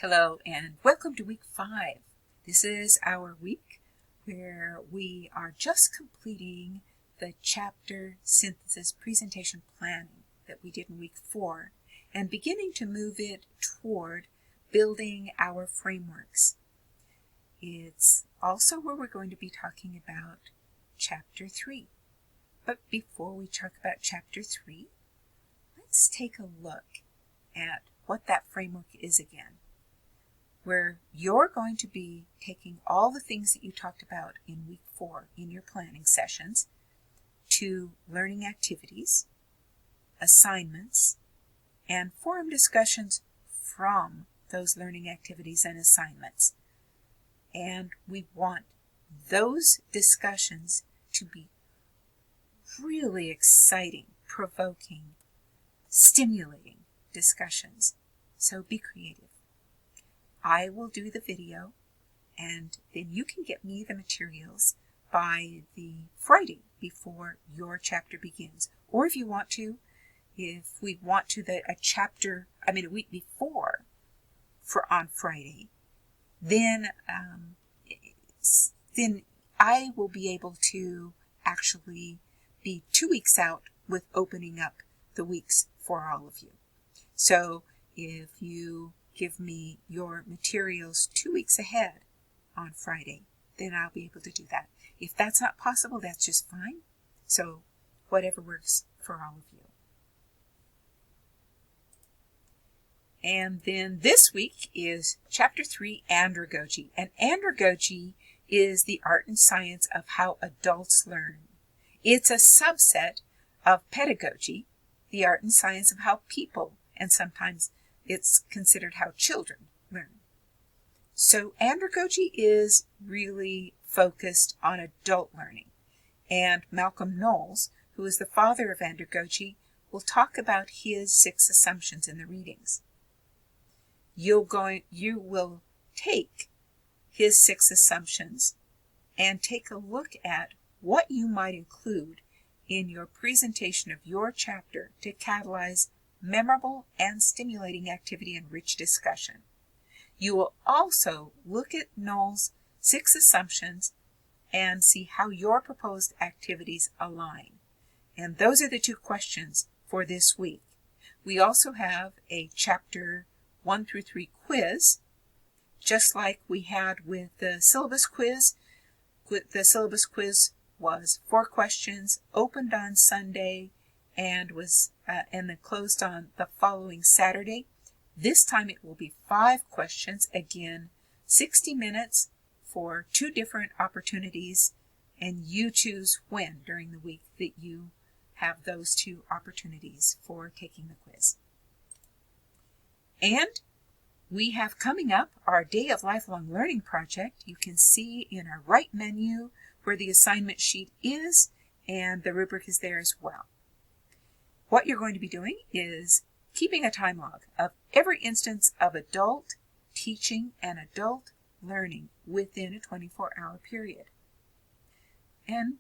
Hello and welcome to week 5. This is our week where we are just completing the chapter synthesis presentation planning that we did in week 4 and beginning to move it toward building our frameworks. It's also where we're going to be talking about chapter 3. But before we talk about chapter 3, let's take a look at what that framework is again, where you're going to be taking all the things that you talked about in week 4 in your planning sessions to learning activities, assignments, and forum discussions from those learning activities and assignments. And we want those discussions to be really exciting, provoking, stimulating discussions. So be creative. I will do the video, and then you can get me the materials by the Friday before your chapter begins. Or if you want to, if we want to a week before on Friday, then I will be able to actually be 2 weeks out with opening up the weeks for all of you. So if you give me your materials 2 weeks ahead on Friday, then I'll be able to do that. If that's not possible, that's just fine. So whatever works for all of you. And then this week is chapter 3, andragogy. And andragogy is the art and science of how adults learn. It's a subset of pedagogy, the art and science of how people, and sometimes it's considered how children learn. So andragogy is really focused on adult learning. And Malcolm Knowles, who is the father of andragogy, will talk about his 6 assumptions in the readings. You will take his 6 assumptions and take a look at what you might include in your presentation of your chapter to catalyze memorable and stimulating activity and rich discussion. You will also look at Knowles' 6 assumptions and see how your proposed activities align. And those are the 2 questions for this week. We also have a chapter 1 through 3 quiz, just like we had with the syllabus quiz. The syllabus quiz was 4 questions, opened on Sunday, and then closed on the following Saturday. This time it will be 5 questions, again 60 minutes for 2 different opportunities, and you choose when during the week that you have those 2 opportunities for taking the quiz. And we have coming up our Day of Lifelong Learning project. You can see in our right menu where the assignment sheet is, and the rubric is there as well. What you're going to be doing is keeping a time log of every instance of adult teaching and adult learning within a 24-hour period. And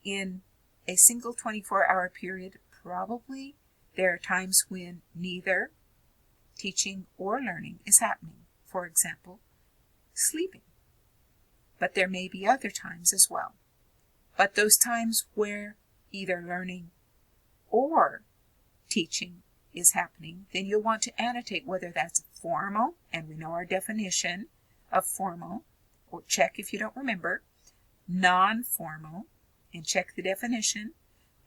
in a single 24-hour period, probably there are times when neither teaching or learning is happening. For example, sleeping. But there may be other times as well. But those times where either learning or teaching is happening, then you'll want to annotate whether that's formal, and we know our definition of formal, or check if you don't remember, non-formal, and check the definition,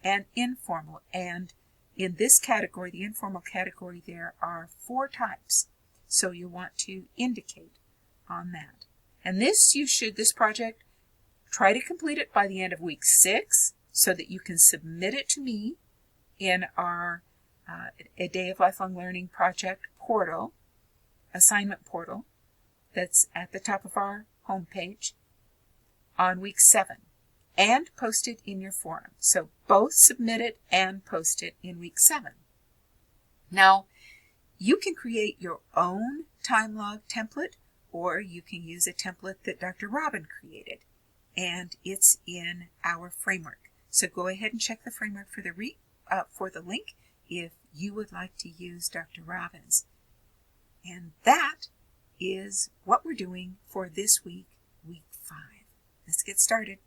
and informal. And in this category, the informal category, there are 4 types. So you want to indicate on that. And this project, try to complete it by the end of week 6 so that you can submit it to me in our A Day of Lifelong Learning project portal, assignment portal, that's at the top of our homepage on week 7, and post it in your forum. So both submit it and post it in week 7. Now, you can create your own time log template, or you can use a template that Dr. Robin created, and it's in our framework. So go ahead and check the framework for the link if you would like to use Dr. Robin's. And that is what we're doing for this week, week 5. Let's get started.